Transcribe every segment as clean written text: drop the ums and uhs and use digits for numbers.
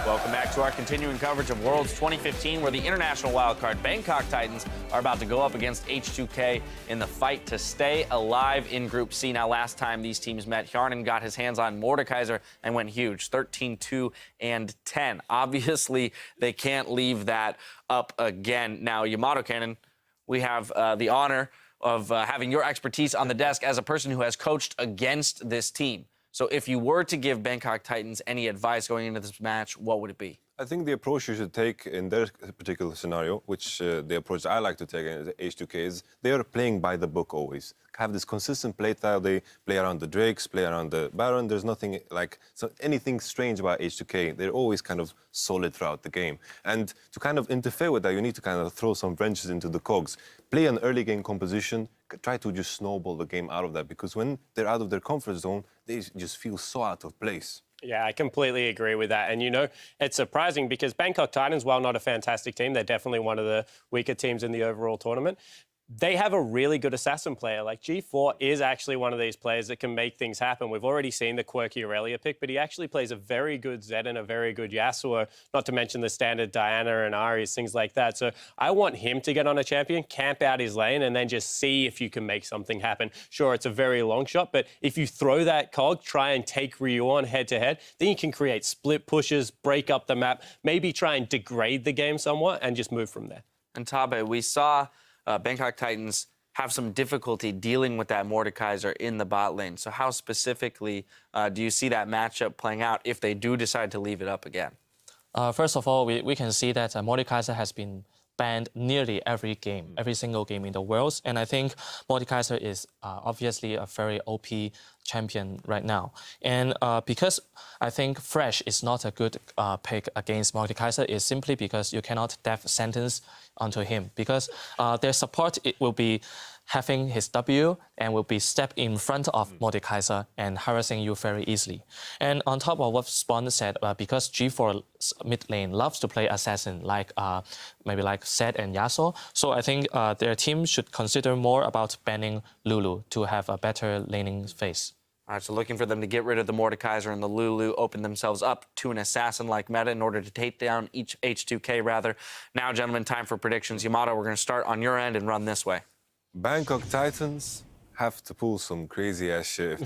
Welcome back to our continuing coverage of Worlds 2015, where the international wildcard Bangkok Titans are about to go up against H2k in the fight to stay alive in Group C. Now, last time these teams met, Hjarnan got his hands on Mordekaiser and went huge, 13-2 and 10. Obviously, they can't leave that up again. Now, Yamato Cannon, we have the honor of having your expertise on the desk as a person who has coached against this team. So if you were to give Bangkok Titans any advice going into this match, what would it be? I think the approach you should take in their particular scenario, which the approach I like to take in H2k, is they are playing by the book always. Have this consistent play style. They play around the Drakes, play around the Baron. There's nothing like anything strange about H2k. They're always kind of solid throughout the game. And to kind of interfere with that, you need to kind of throw some wrenches into the cogs. Play an early game composition. Try to just snowball the game out of that, because when they're out of their comfort zone, they just feel so out of place. Yeah, I completely agree with that. And, you know, it's surprising because Bangkok Titans, while not a fantastic team, they're definitely one of the weaker teams in the overall tournament. They have a really good assassin player. Like, G4 is actually one of these players that can make things happen. We've already seen the quirky Aurelia pick, but he actually plays a very good Zed and a very good Yasuo, not to mention the standard Diana and Ares, things like that. So I want him to get on a champion, camp out his lane, and then just see if you can make something happen. Sure, it's a very long shot, but if you throw that cog, try and take Ryu on head-to-head, then you can create split pushes, break up the map, maybe try and degrade the game somewhat, and just move from there. And Tabe, we saw Bangkok Titans have some difficulty dealing with that Mordekaiser in the bot lane. So how specifically do you see that matchup playing out if they do decide to leave it up again? First of all, we can see that Mordekaiser has been banned nearly every game, every single game in the Worlds. And I think Mordekaiser is obviously a very OP champion right now. And because I think Fresh is not a good pick against Mordekaiser is simply because you cannot death sentence onto him, because their support it will be having his W and will be step in front of Mordekaiser and harassing you very easily. And on top of what Spawn said, because G4's mid lane loves to play assassin like maybe like Zed and Yasuo, so I think their team should consider more about banning Lulu to have a better laning phase. All right, so looking for them to get rid of the Mordekaiser and the Lulu, open themselves up to an assassin-like meta in order to take down each H2k, rather. Now, gentlemen, time for predictions. Yamato, we're going to start on your end and run this way. Bangkok Titans have to pull some crazy-ass shit.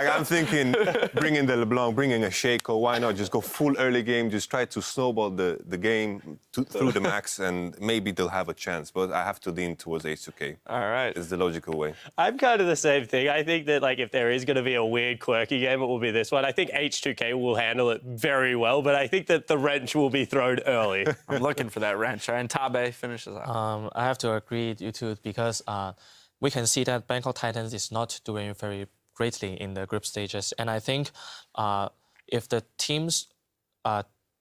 I'm thinking bringing the LeBlanc, bringing a Shaco. Why not just go full early game, just try to snowball the game through the max, and maybe they'll have a chance. But I have to lean towards H2k. All right. It's the logical way. I'm kind of the same thing. I think that, like, if there is going to be a weird, quirky game, it will be this one. I think H2k will handle it very well, but I think that the wrench will be thrown early. I'm looking for that wrench. All right, and Tabe finishes up. I have to agree with you two, because we can see that Bangkok Titans is not doing very greatly in the group stages. And I think if the teams,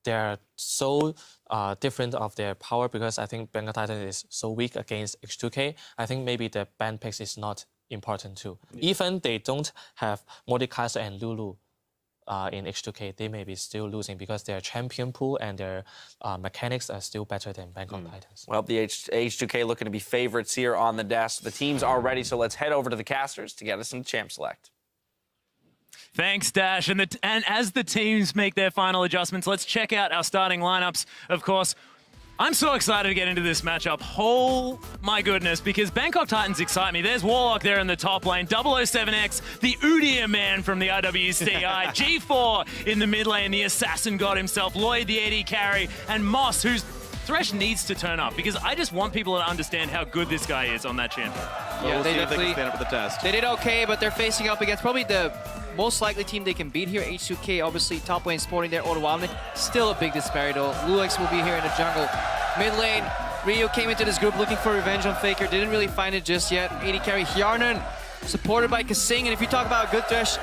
they're so different of their power, because I think Bangkok Titans is so weak against H2k, I think maybe the ban picks is not important too. Yeah. Even they don't have Mordekaiser and Lulu in H2k, they may be still losing because their champion pool and their mechanics are still better than Bangkok Titans. Well, the H2k looking to be favorites here on the desk. The teams are ready, so let's head over to the casters to get us some champ select. Thanks, Dash. And as the teams make their final adjustments, let's check out our starting lineups. Of course, I'm so excited to get into this matchup. Oh my goodness, because Bangkok Titans excite me. There's Warlock there in the top lane, 007X, the Udyr man from the IWCI, G4 in the mid lane, the assassin god himself, Lloyd the AD carry, and Moss, who's Thresh needs to turn up, because I just want people to understand how good this guy is on that champion. Yeah, we'll they definitely stand up for the test. They did okay, but they're facing up against probably the most likely team they can beat here. H2k, obviously, top lane sporting their overwhelming. Still a big disparity, though. Lulix will be here in the jungle. Mid lane, Ryu came into this group looking for revenge on Faker. Didn't really find it just yet. AD carry Hjarnan, supported by Kasing. And if you talk about good Thresh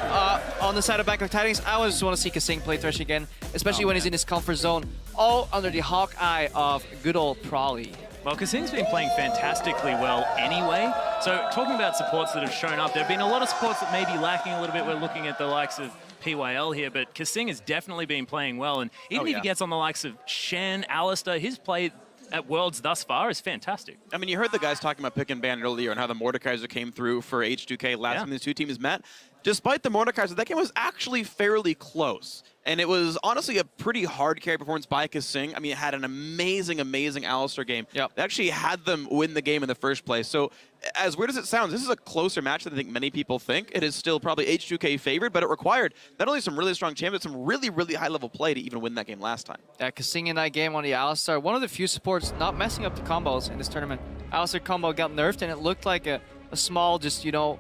on the side of Bangkok Titans, I just want to see Kasing play Thresh again, especially when he's in his comfort zone, all under the hawk eye of good old Prolly. Well, Kasing's been playing fantastically well anyway. So talking about supports that have shown up, there have been a lot of supports that may be lacking a little bit. We're looking at the likes of PYL here, but Kasing has definitely been playing well. And even if he gets on the likes of Shen, Alistair, his play at Worlds thus far is fantastic. I mean, you heard the guys talking about pick and ban earlier and how the Mordekaiser came through for H2k last time these two teams met. despite the Mordekaiser, that game was actually fairly close. And it was honestly a pretty hard carry performance by Kasing. I mean, it had an amazing, amazing Alistar game. Yep. It actually had them win the game in the first place. So as weird as it sounds, this is a closer match than I think many people think. It is still probably H2k favored, but it required not only some really strong champions, some really, really high-level play to even win that game last time. Yeah, Kasing in that game on the Alistar, one of the few supports not messing up the combos in this tournament. Alistar combo got nerfed, and it looked like a small, just, you know,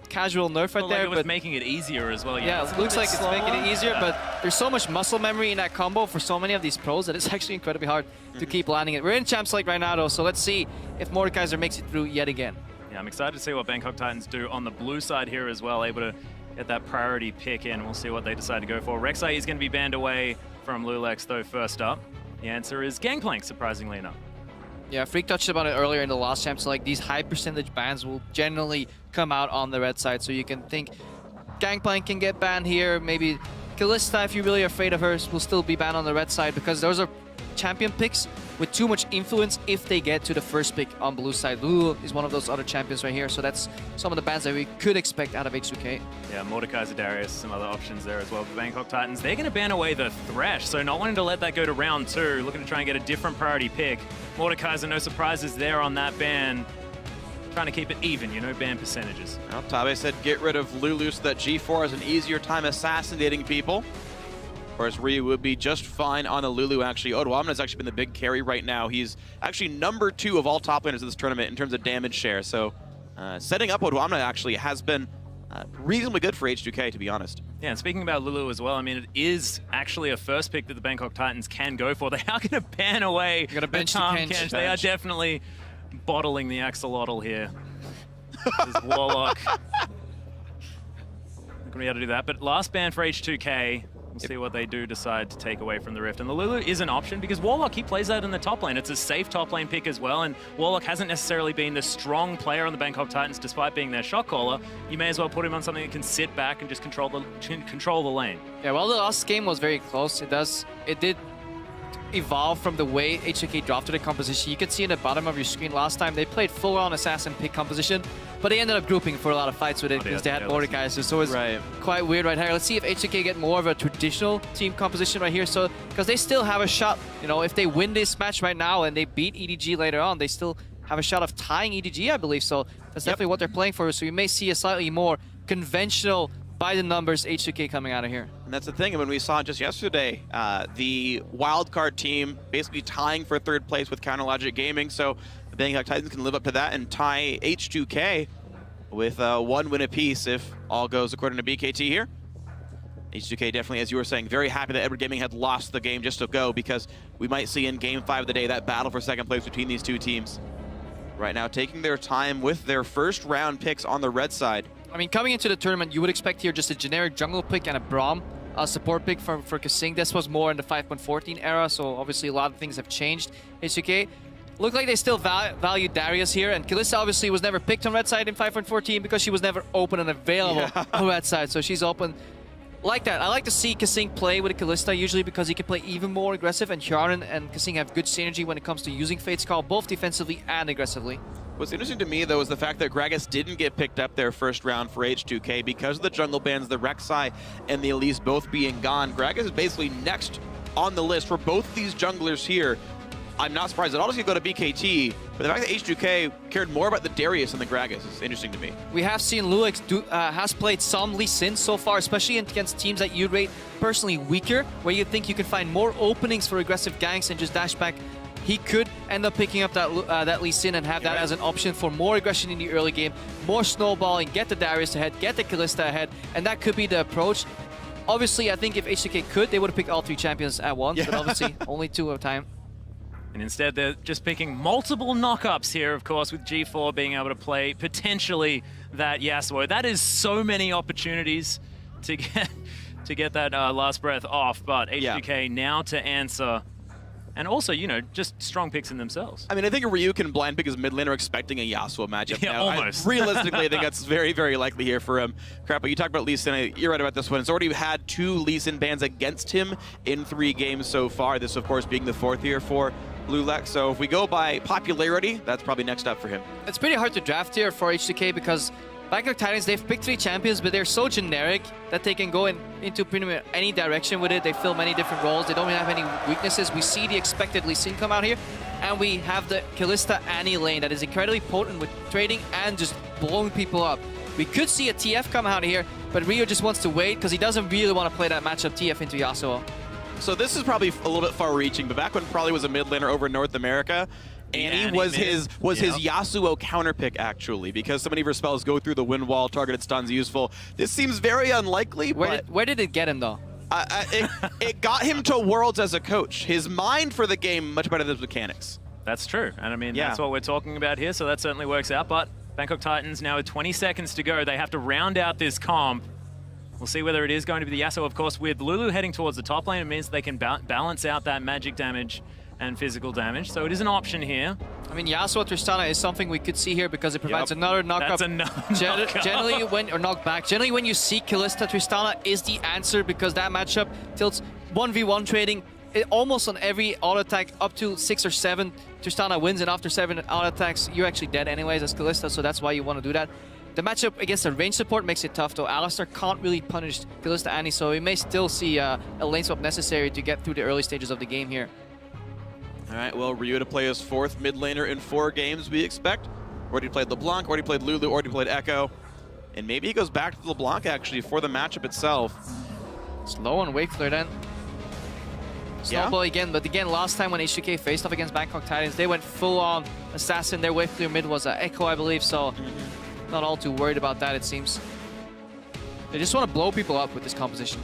casual nerf right there. Like it was but making it easier as well. yeah, it looks like it's making it easier, but there's so much muscle memory in that combo for so many of these pros that it's actually incredibly hard to keep landing it. We're in Champs League right now, though, so let's see if Mordekaiser makes it through yet again. Yeah, I'm excited to see what Bangkok Titans do on the blue side here as well, able to get that priority pick in. We'll see what they decide to go for. Rek'Sai is going to be banned away from Lulex, though, first up. The answer is Gangplank, surprisingly enough. Yeah, Freak touched about it earlier in the last champ, so like these high percentage bans will generally come out on the red side, so you can think Gangplank can get banned here, maybe Kalista, if you're really afraid of her, will still be banned on the red side, because those are champion picks with too much influence if they get to the first pick on blue side. Lulu is one of those other champions right here, so that's some of the bans that we could expect out of H2k. Yeah, Mordekaiser, Darius, some other options there as well for Bangkok Titans. They're going to ban away the Thresh, so not wanting to let that go to round 2, looking to try and get a different priority pick. Mordekaiser, no surprises there on that ban. Trying to keep it even, you know, ban percentages. Well, Tabe said get rid of Lulu so that G4 has an easier time assassinating people. Of course, Ryu would be just fine on a Lulu, actually. Odoamne has actually been the big carry right now. He's actually number 2 of all top laners in this tournament in terms of damage share. So setting up Odoamne actually has been reasonably good for H2k, to be honest. Yeah, and speaking about Lulu as well, I mean, it is actually a first pick that the Bangkok Titans can go for. They are going to ban away Gonna bench the Tahm Kench. Kench. They are definitely bottling the axolotl here. This is Warlock. Not going to be able to do that. But last ban for H2k. We'll see what they do decide to take away from the Rift. And the Lulu is an option because Warlock, he plays that in the top lane. It's a safe top lane pick as well. And Warlock hasn't necessarily been the strong player on the Bangkok Titans despite being their shot caller. You may as well put him on something that can sit back and just control the lane. Yeah, well, the last game was very close. It did evolve from the way H2k drafted the composition. You can see in the bottom of your screen last time they played full-on assassin pick composition, but they ended up grouping for a lot of fights with it because they had Mordekaiser, so it's quite weird right here. Let's see if H2k get more of a traditional team composition right here, so because they still have a shot, you know, if they win this match right now and they beat EDG later on, they still have a shot of tying EDG, I believe, so that's definitely what they're playing for, so you may see a slightly more conventional by the numbers H2k coming out of here. And that's the thing, and when we saw just yesterday, the wildcard team basically tying for 3rd place with Counterlogic Gaming, so the Bangkok Titans can live up to that and tie H2k with 1 win apiece if all goes according to BKT here. H2k definitely, as you were saying, very happy that Edward Gaming had lost the game just to go, because we might see in Game 5 of the day that battle for 2nd place between these two teams. Right now, taking their time with their first round picks on the red side. I mean, coming into the tournament, you would expect here just a generic jungle pick and a Braum support pick for Kasing. This was more in the 5.14 era, so obviously a lot of things have changed. H2k look like they still value Darius here, and Kalista obviously was never picked on red side in 5.14 because she was never open and available on red side, so she's open. Like that. I like to see Kasing play with Kalista usually because he can play even more aggressive, and Hjarnan and Kasing have good synergy when it comes to using Fate's Call, both defensively and aggressively. What's interesting to me, though, is the fact that Gragas didn't get picked up their first round for H2k because of the jungle bans, the Rek'Sai and the Elise both being gone. Gragas is basically next on the list for both these junglers here. I'm not surprised at all to see it go to BKT, but the fact that H2k cared more about the Darius than the Gragas is interesting to me. We have seen Lulex has played some Lee Sin so far, especially against teams that you rate personally weaker, where you think you can find more openings for aggressive ganks and just dash back. He could end up picking up that Lee Sin and have that as an option for more aggression in the early game, more snowballing, get the Darius ahead, get the Kalista ahead, and that could be the approach. Obviously, I think if H2k could, they would have picked all 3 champions at once, but obviously only 2 at a time. And instead, they're just picking multiple knockups here, of course, with G4 being able to play potentially that Yasuo. That is so many opportunities to get that last breath off, but H2k now to answer. And also, you know, just strong picks in themselves. I mean, I think Ryu can blind pick his mid laner expecting a Yasuo matchup. Yeah, now. almost. Realistically, I think that's very, very likely here for him. Crap, but you talked about Lee Sin. You're right about this one. It's already had 2 Lee Sin bans against him in 3 games so far. This, of course, being the 4th here for Lulex. So if we go by popularity, that's probably next up for him. It's pretty hard to draft here for H2k because Bangkok Titans, they've picked 3 champions, but they're so generic that they can go into pretty much any direction with it. They fill many different roles. They don't have any weaknesses. We see the expected Lee Sin come out here, and we have the Kalista Annie lane that is incredibly potent with trading and just blowing people up. We could see a TF come out here, but Rio just wants to wait because he doesn't really want to play that matchup TF into Yasuo. So this is probably a little bit far-reaching, but back when probably was a mid laner over in North America, Annie was his Yasuo counter pick actually, because so many of her spells go through the wind wall, targeted stuns useful. This seems very unlikely. Where did it get him though? It got him to Worlds as a coach. His mind for the game much better than his mechanics. That's true. And I mean, that's what we're talking about here, so that certainly works out. But Bangkok Titans now with 20 seconds to go. They have to round out this comp. We'll see whether it is going to be the Yasuo. Of course, with Lulu heading towards the top lane, it means they can balance out that magic damage and physical damage. So it is an option here. I mean, Yasuo Tristana is something we could see here because it provides another knockup. That's another knockup. Generally, knockback. Generally, when you see Kalista Tristana is the answer because that matchup tilts 1v1 trading. Almost on every auto attack up to 6 or 7, Tristana wins, and after 7 auto attacks, you're actually dead anyways as Kalista, so that's why you want to do that. The matchup against the range support makes it tough though. Alistar can't really punish Kalista Annie, so we may still see a lane swap necessary to get through the early stages of the game here. All right, well, Ryu to play his 4th mid laner in 4 games, we expect. Already played LeBlanc, already played Lulu, already played Echo. And maybe he goes back to LeBlanc actually for the matchup itself. Slow on Wake Flare then. Snowball again, but again, last time when H2k faced off against Bangkok Titans, they went full-on assassin. Their wave clear mid was Echo, I believe, so not all too worried about that, it seems. They just want to blow people up with this composition.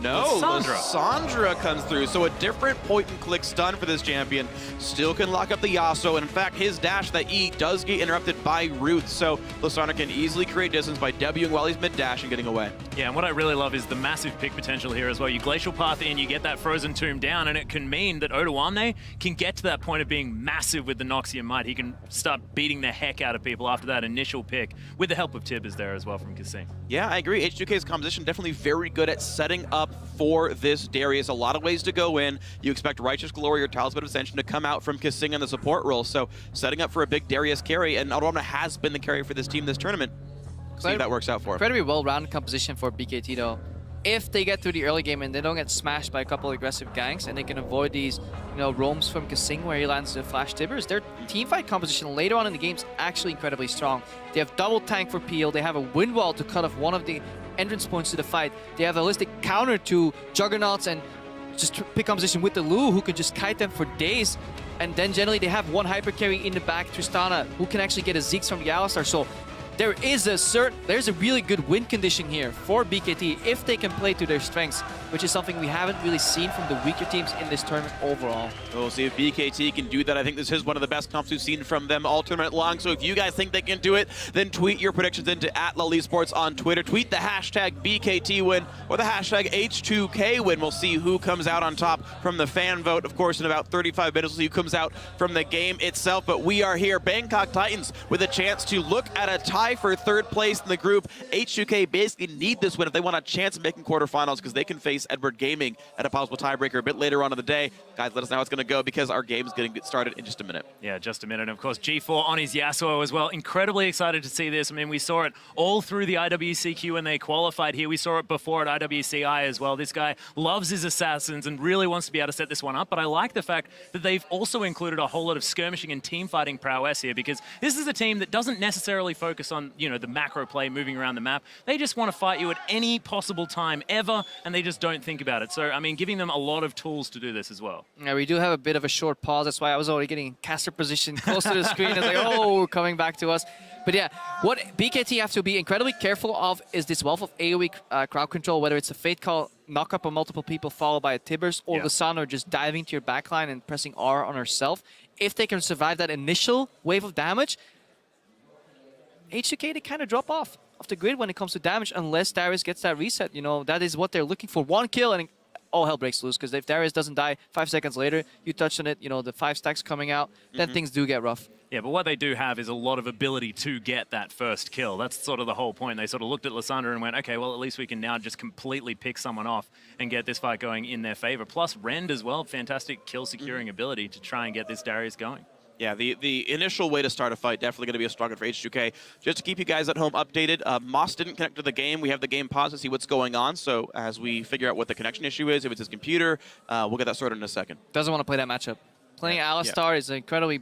No, Lissandra comes through, so a different point-and-click stun for this champion. Still can lock up the Yasuo, and in fact, his dash, that E, does get interrupted by Roots, so Lissandra can easily create distance by Wing while he's mid-dash and getting away. Yeah, and what I really love is the massive pick potential here as well. You Glacial Path in, you get that Frozen Tomb down, and it can mean that Odoamne can get to that point of being massive with the Noxian Might. He can start beating the heck out of people after that initial pick, with the help of Tibbers there as well from Kasing. Yeah, I agree. H2k's composition definitely very good at setting up for this Darius. A lot of ways to go in. You expect Righteous Glory or Talisman of Ascension to come out from Kasing in the support role, so setting up for a big Darius carry, and Odoamne has been the carry for this team this tournament. See if that works out for him. Incredibly well-rounded composition for BKT though. If they get through the early game and they don't get smashed by a couple of aggressive ganks and they can avoid these, roams from Kasing where he lands the flash Tibbers, their teamfight composition later on in the game is actually incredibly strong. They have double tank for peel, they have a wind wall to cut off one of the entrance points to the fight, they have a holistic counter to Juggernauts and just pick composition with the Lu who can just kite them for days, and then generally they have one hyper carry in the back, Tristana, who can actually get a Zeeks from the Alistar, so there's a really good win condition here for BKT if they can play to their strengths, which is something we haven't really seen from the weaker teams in this tournament overall. We'll see if BKT can do that. I think this is one of the best comps we've seen from them all tournament long, so if you guys think they can do it, then tweet your predictions into @LullySports on Twitter. Tweet the hashtag BKT win or the hashtag H2k win. We'll see who comes out on top from the fan vote. Of course, in about 35 minutes, we'll see who comes out from the game itself, but we are here, Bangkok Titans, with a chance to look at a tie for 3rd place in the group. H2k basically need this win if they want a chance of making quarterfinals, because they can face Edward Gaming at a possible tiebreaker a bit later on in the day. Guys, let us know how it's going to go because our game is going to get started in just a minute. Yeah, just a minute. And of course, G4 on his Yasuo as well. Incredibly excited to see this. I mean, we saw it all through the IWCQ when they qualified here. We saw it before at IWCI as well. This guy loves his assassins and really wants to be able to set this one up. But I like the fact that they've also included a whole lot of skirmishing and team fighting prowess here, because this is a team that doesn't necessarily focus on, the macro play moving around the map. They just want to fight you at any possible time ever, and they just don't think about it. So, I mean, giving them a lot of tools to do this as well. Yeah, we do have a bit of a short pause. That's why I was already getting caster position close to the screen. It's like, oh, coming back to us. But yeah, what BKT have to be incredibly careful of is this wealth of AoE crowd control, whether it's a Fate Call, knock up on multiple people followed by a Tibbers, or the Sun, or just diving to your backline and pressing R on herself. If they can survive that initial wave of damage, H2k, they kind of drop off the grid when it comes to damage unless Darius gets that reset. That is what they're looking for. One kill and all hell breaks loose, because if Darius doesn't die 5 seconds later, you touched on it, the 5 stacks coming out, then things do get rough. Yeah, but what they do have is a lot of ability to get that first kill. That's sort of the whole point. They sort of looked at Lissandra and went, okay, well, at least we can now just completely pick someone off and get this fight going in their favor. Plus, Rend as well, fantastic kill securing ability to try and get this Darius going. Yeah, the initial way to start a fight definitely going to be a struggle for H2K. Just to keep you guys at home updated, Moss didn't connect to the game. We have the game paused to see what's going on. So as we figure out what the connection issue is, if it's his computer, we'll get that sorted in a second. Doesn't want to play that matchup. Playing Alistar is incredibly,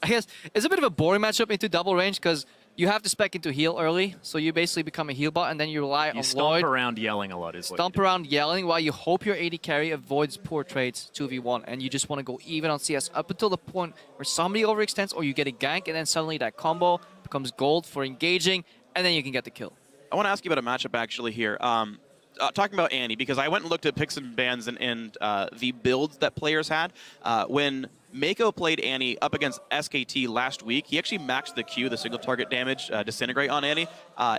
I guess, it's a bit of a boring matchup into double range because you have to spec into heal early, so you basically become a heal bot, and then you rely on stomp Lloyd. around yelling a lot is what Stomp around yelling while you hope your AD carry avoids poor trades 2v1, and you just want to go even on CS up until the point where somebody overextends or you get a gank, and then suddenly that combo becomes gold for engaging, and then you can get the kill. I want to ask you about a matchup actually here. Talking about Annie, because I went and looked at picks and bans and the builds that players had. When Mako played Annie up against SKT last week, he actually maxed the Q, the single target damage, disintegrate on Annie.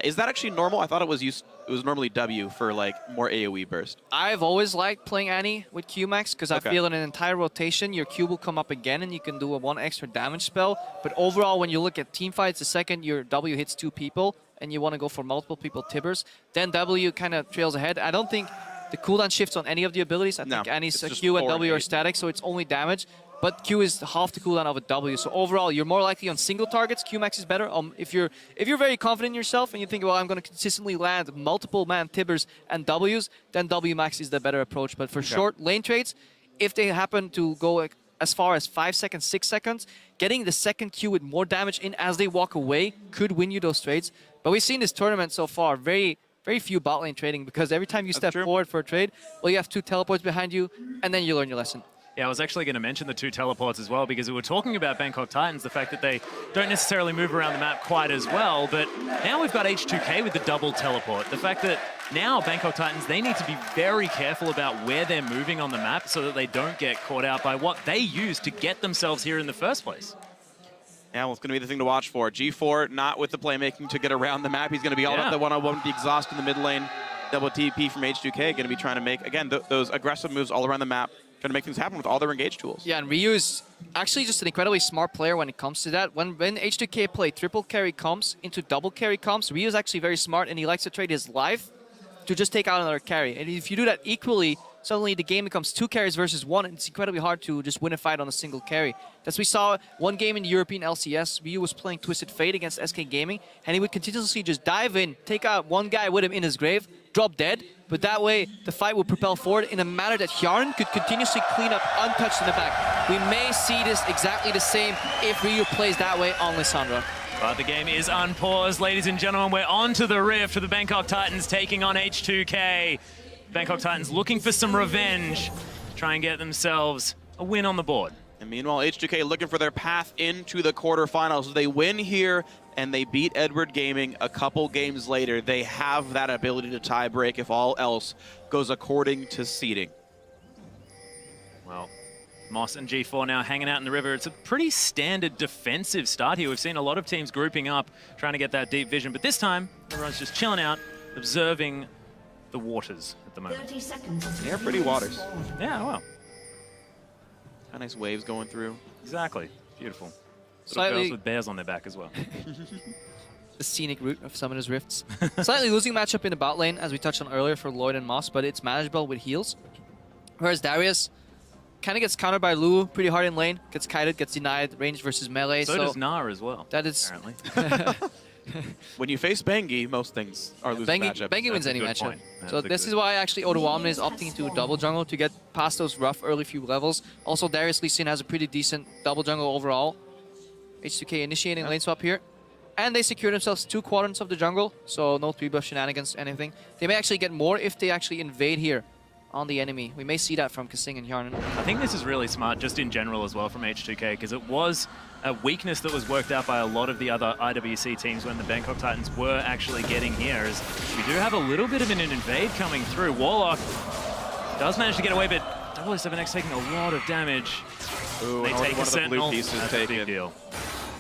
Is that actually normal? I thought it was normally W for like more AoE burst. I've always liked playing Annie with Q max because I feel in an entire rotation your Q will come up again and you can do a 1 extra damage spell. But overall, when you look at team fights, the second your W hits 2 people and you want to go for multiple people Tibbers, then W kind of trails ahead. I don't think the cooldown shifts on any of the abilities. I think Annie's Q and W are static, so it's only damage. But Q is half the cooldown of a W. So overall, you're more likely on single targets. Q max is better. If you're very confident in yourself and you think, well, I'm going to consistently land multiple man Tibbers and Ws, then W max is the better approach. But for short lane trades, if they happen to go as far as 5 seconds, 6 seconds, getting the second Q with more damage in as they walk away could win you those trades. But we've seen this tournament so far, very few bot lane trading, because every time you step forward for a trade, well, you have 2 teleports behind you, and then you learn your lesson. Yeah, I was actually going to mention the 2 teleports as well, because we were talking about Bangkok Titans, the fact that they don't necessarily move around the map quite as well, but now we've got H2k with the double teleport. The fact that now Bangkok Titans, they need to be very careful about where they're moving on the map so that they don't get caught out by what they use to get themselves here in the first place. Yeah, well, it's going to be the thing to watch for. G4 not with the playmaking to get around the map. He's going to be all about the one-on-one, the exhaust in the mid lane. Double TP from H2k, going to be trying to make, again, those aggressive moves all around the map, trying to make things happen with all their engage tools. Yeah, and Ryu is actually just an incredibly smart player when it comes to that. When H2k play triple carry comps into double carry comps, Ryu is actually very smart, and he likes to trade his life to just take out another carry. And if you do that equally, suddenly the game becomes 2 carries versus 1, and it's incredibly hard to just win a fight on a single carry. As we saw one game in the European LCS, Ryu was playing Twisted Fate against SK Gaming, and he would continuously just dive in, take out one guy with him in his grave, drop dead, but that way the fight would propel forward in a manner that Hjarn could continuously clean up untouched in the back. We may see this exactly the same if Ryu plays that way on Lissandra. But the game is unpaused, ladies and gentlemen. We're on to the rift for the Bangkok Titans taking on H2k. Bangkok Titans looking for some revenge to try and get themselves a win on the board. And meanwhile, H2k looking for their path into the quarterfinals. They win here and they beat Edward Gaming a couple games later. They have that ability to tie break if all else goes according to seeding. Well, Moss and G4 now hanging out in the river. It's a pretty standard defensive start here. We've seen a lot of teams grouping up, trying to get that deep vision. But this time, everyone's just chilling out, observing the waters at the moment. 30 seconds. They're pretty waters. Yeah, well. Got nice waves going through. Exactly. Beautiful. Slightly girls with bears on their back as well. the scenic route of Summoner's Rifts. Slightly losing matchup in the bot lane, as we touched on earlier for Lloyd and Moss, but it's manageable with heals. Whereas Darius kind of gets countered by Lu pretty hard in lane, gets kited, gets denied, range versus melee. So does Nar as well, that is apparently. When you face Bengi, most things are losing matchups. Bengi wins any matchup. Point. So this is why actually Odoamne is opting into double jungle to get past those rough early few levels. Also, Darius Lee Sin has a pretty decent double jungle overall. H2k initiating lane swap here. And they secure themselves 2 quadrants of the jungle, so no 3-buff shenanigans, anything. They may actually get more if they actually invade here on the enemy. We may see that from Kasing and Hjarnan. I think this is really smart just in general as well from H2k, because it was a weakness that was worked out by a lot of the other IWC teams when the Bangkok Titans were actually getting here. Is we do have a little bit of an invade coming through. Warlock does manage to get away, but 007X taking a lot of damage. Ooh, they take a sentinel. That's a big deal.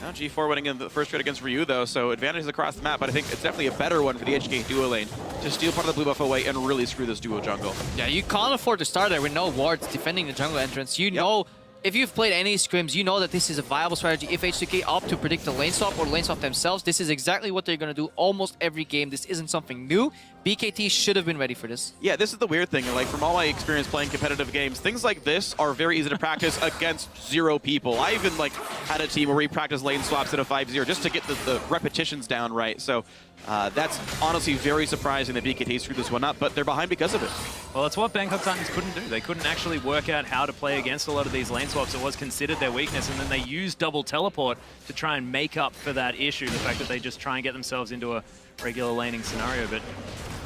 Now G4 winning in the first trade against Ryu, though, so advantages across the map, but I think it's definitely a better one for the HK duo lane to steal part of the blue buff away and really screw this duo jungle. Yeah, you can't afford to start there with no wards defending the jungle entrance. You know if you've played any scrims, you know that this is a viable strategy. If H2k opt to predict the lane swap or lane swap themselves, this is exactly what they're going to do almost every game. This isn't something new. BKT should have been ready for this. Yeah, this is the weird thing. Like, from all my experience playing competitive games, things like this are very easy to practice against 0 people. I even, like, had a team where we practiced lane swaps at a 5-0 just to get the repetitions down right. So that's honestly very surprising that BKT screwed this one up, but they're behind because of it. Well, it's what Bangkok Titans couldn't do. They couldn't actually work out how to play against a lot of these lane swaps. It was considered their weakness, and then they used double teleport to try and make up for that issue, the fact that they just try and get themselves into a regular laning scenario. But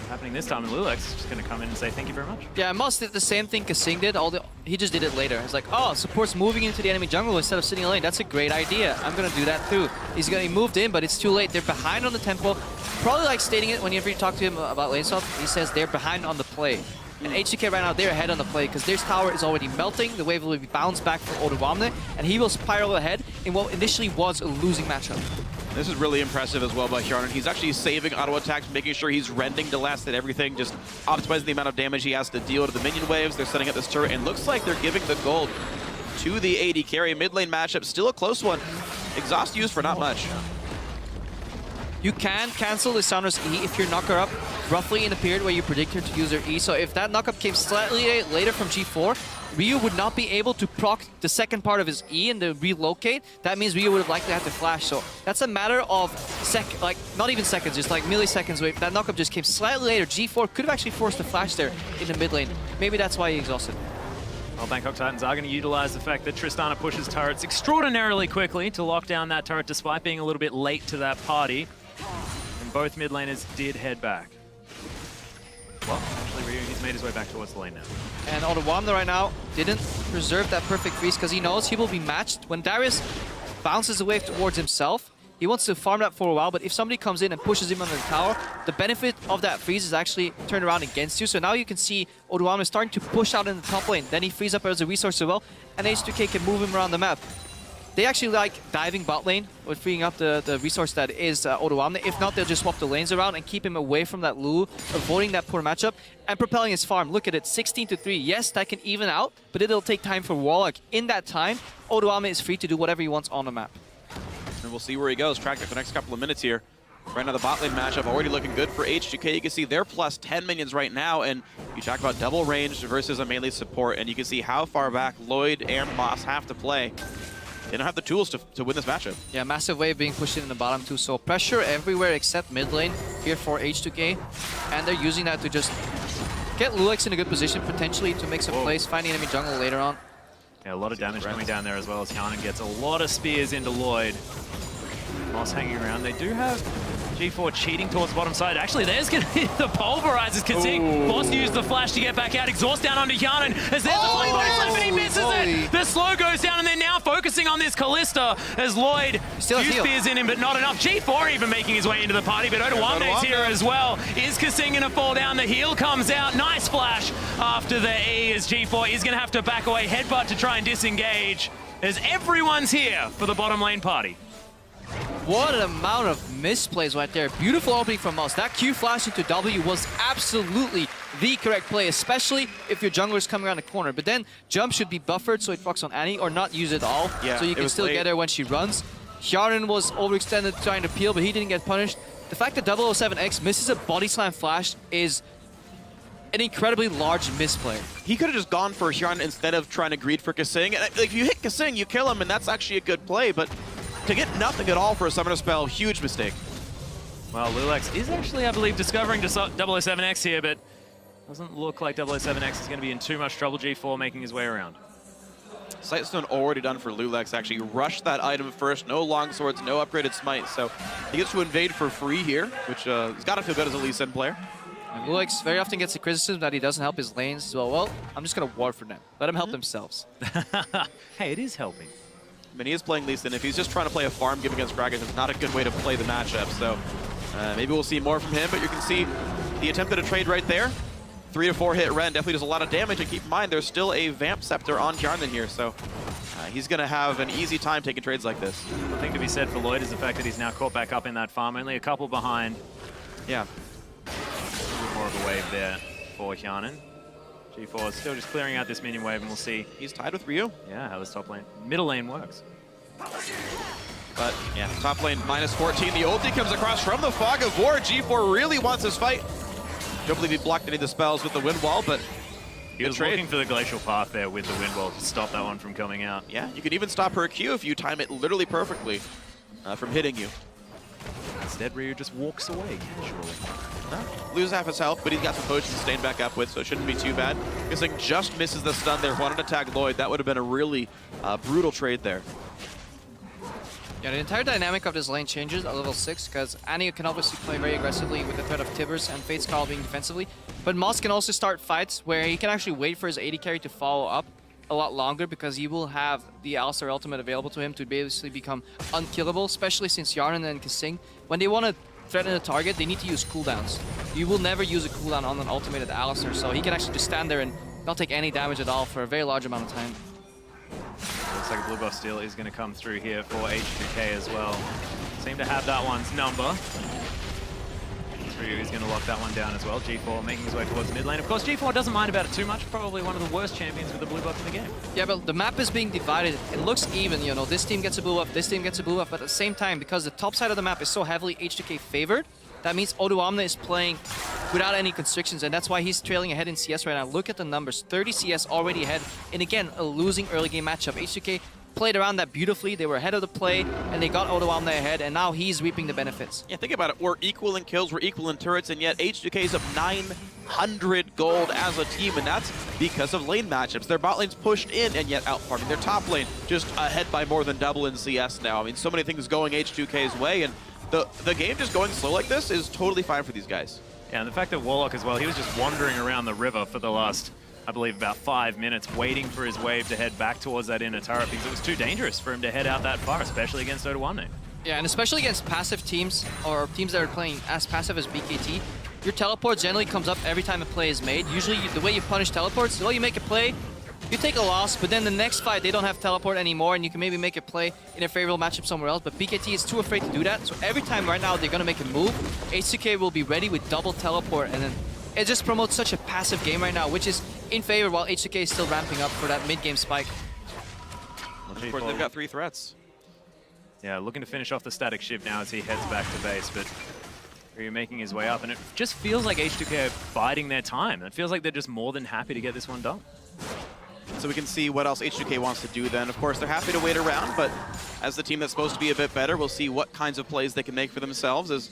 happening this time, and Lulex is just going to come in and say thank you very much. Yeah, Moss did the same thing Kasing did, he just did it later. It's like, oh, support's moving into the enemy jungle instead of sitting in lane. That's a great idea. I'm going to do that too. He moved in, but it's too late. They're behind on the tempo. Probably like stating it whenever you talk to him about lane swap, he says they're behind on the play. And H2k right now, they're ahead on the play because their tower is already melting. The wave will be bounced back for Odoamne, and he will spiral ahead in what initially was a losing matchup. This is really impressive as well by Hjarnan. He's actually saving auto attacks, making sure he's rending the last and everything, just optimizing the amount of damage he has to deal to the minion waves. They're setting up this turret, and looks like they're giving the gold to the AD carry. Mid lane matchup, still a close one. Exhaust used for not much. You can cancel the Sounders E if you knock her up roughly in the period where you predict her to use her E. So if that knockup came slightly later from G4, Ryu would not be able to proc the second part of his E and the relocate. That means Ryu would have likely had to flash. So that's a matter of not even seconds, just like milliseconds. Wait, that knockup just came slightly later. G4 could have actually forced the flash there in the mid lane. Maybe that's why he exhausted. Well, Bangkok Titans are going to utilize the fact that Tristana pushes turrets extraordinarily quickly to lock down that turret despite being a little bit late to that party. And both mid laners did head back. Well, actually, Ryu, he's made his way back towards the lane now. And Odoamne right now didn't preserve that perfect freeze because he knows he will be matched. When Darius bounces the wave towards himself, he wants to farm that for a while, but if somebody comes in and pushes him on the tower, the benefit of that freeze is actually turned around against you. So now you can see Odoamne starting to push out in the top lane. Then he frees up as a resource as well, and H2k can move him around the map. They actually like diving bot lane with freeing up the resource that is Odoamne. If not, they'll just swap the lanes around and keep him away from that Lulu, avoiding that poor matchup, and propelling his farm. Look at it, 16-3. Yes, that can even out, but it'll take time for Warlock. In that time, Odoamne is free to do whatever he wants on the map. And we'll see where he goes. Tracked it for the next couple of minutes here. Right now, the bot lane matchup already looking good for H2k. You can see they're plus 10 minions right now, and you talk about double range versus a melee support, and you can see how far back Lloyd and Moss have to play. They don't have the tools to win this matchup. Yeah, massive wave being pushed in the bottom too, so pressure everywhere except mid lane here for H2k, and they're using that to just get Lulex in a good position, potentially to make some plays, finding enemy jungle later on. Yeah, a lot of damage coming down there as well as Hjarnan gets a lot of spears into Lloyd. Moss hanging around. They do have G4 cheating towards the bottom side. Actually, there's going to be the pulverizers. Kasing Moss used the flash to get back out. Exhaust down onto Hjarnan as there's a flame bonus left, but he misses it. The slow goes down, and they're now focusing on this Callista as Lloyd still few spears in him, but not enough. G4 even making his way into the party, but Odoamne's here as well. Is Kasing going to fall down? The heal comes out. Nice flash after the E as G4 is going to have to back away. Headbutt to try and disengage as everyone's here for the bottom lane party. What an amount of misplays right there. Beautiful opening from Moss. That Q flash into W was absolutely the correct play, especially if your jungler's coming around the corner. But then jump should be buffered so it fucks on Annie, or not use it at all. Yeah, so you can still get her when she runs. Hjarnan was overextended trying to peel, but he didn't get punished. The fact that 007X misses a body slam flash is an incredibly large misplay. He could have just gone for Hjarnan instead of trying to greed for Kasing. And if you hit Kasing, you kill him, and that's actually a good play. But to get nothing at all for a summoner spell, huge mistake. Well, Lulex is actually, I believe, discovering 007X here, but doesn't look like 007X is going to be in too much trouble. G4 making his way around. Sightstone already done for Lulex. Actually rushed that item first. No longswords, no upgraded smite. So he gets to invade for free here, which he's got to feel good as a Lee Sin player. And Lulex very often gets the criticism that he doesn't help his lanes as well. Well, I'm just going to ward for them. Let them help themselves. Hey, it is helping. I mean, he is playing Lee Sin. If he's just trying to play a farm game against Gragas, it's not a good way to play the matchup. So maybe we'll see more from him, but you can see the attempt at a trade right there. 3 to 4 hit Ren definitely does a lot of damage, and keep in mind there's still a Vamp Scepter on Hjarnan here, so he's going to have an easy time taking trades like this. The thing to be said for Lloyd is the fact that he's now caught back up in that farm, only a couple behind. Yeah. A little more of a wave there for Hjarnan. G4 is still just clearing out this minion wave, and we'll see. He's tied with Ryu. Yeah, how this middle lane works. But yeah, top lane minus 14. The ulti comes across from the Fog of War. G4 really wants this fight. Don't believe he blocked any of the spells with the wind wall, but he was looking for the glacial path there with the wind wall to stop that one from coming out. yeah, you can even stop her Q if you time it literally perfectly from hitting you. Instead, Ryu just walks away casually. Lose half his health, but he's got some potions to stand back up with, so it shouldn't be too bad. Guessing just misses the stun there. Wanted to tag Lloyd. That would have been a really brutal trade there. Yeah, the entire dynamic of this lane changes at level 6 because Annie can obviously play very aggressively with the threat of Tibbers and Fate's Call being defensively. But Moss can also start fights where he can actually wait for his AD carry to follow up a lot longer because he will have the Alistar ultimate available to him to basically become unkillable, especially since Yarnan and Kasing, when they want to threaten a target, they need to use cooldowns. You will never use a cooldown on an ultimated Alistar, so he can actually just stand there and not take any damage at all for a very large amount of time. Looks like a blue buff steal is going to come through here for H2k as well. Seem to have that one's number. Ryu is going to lock that one down as well. G4 making his way towards mid lane. Of course, G4 doesn't mind about it too much. Probably one of the worst champions with the blue buff in the game. Yeah, but the map is being divided. It looks even, you know, this team gets a blue buff, this team gets a blue buff, but at the same time, because the top side of the map is so heavily H2k favored, that means Oduamne is playing without any constrictions, and that's why he's trailing ahead in CS right now. Look at the numbers, 30 CS already ahead, and again, a losing early game matchup. H2k played around that beautifully. They were ahead of the play, and they got Oduamne ahead, and now he's reaping the benefits. Yeah, think about it. We're equal in kills, we're equal in turrets, and yet H2K is up 900 gold as a team, and that's because of lane matchups. Their bot lane's pushed in and yet outfarming. Their top lane just ahead by more than double in CS now. I mean, so many things going H2K's way, and the game just going slow like this is totally fine for these guys. Yeah, and the fact that Warlock as well, he was just wandering around the river for the last, I believe, about 5 minutes, waiting for his wave to head back towards that inner turret because it was too dangerous for him to head out that far, especially against Oduamne. Yeah, and especially against passive teams, or teams that are playing as passive as BKT, your teleport generally comes up every time a play is made. Usually, the way you punish teleports, well, you make a play, you take a loss, but then the next fight, they don't have teleport anymore, and you can maybe make a play in a favorable matchup somewhere else, but BKT is too afraid to do that, so every time right now they're going to make a move, H2K will be ready with double teleport, and then it just promotes such a passive game right now, which is in favor while H2K is still ramping up for that mid-game spike. Of course, they've got 3 threats. Yeah, looking to finish off the static shiv now as he heads back to base, but Ryu making his way up, and it just feels like H2K are biding their time. It feels like they're just more than happy to get this one done. So we can see what else H2K wants to do then. Of course, they're happy to wait around, but as the team that's supposed to be a bit better, we'll see what kinds of plays they can make for themselves as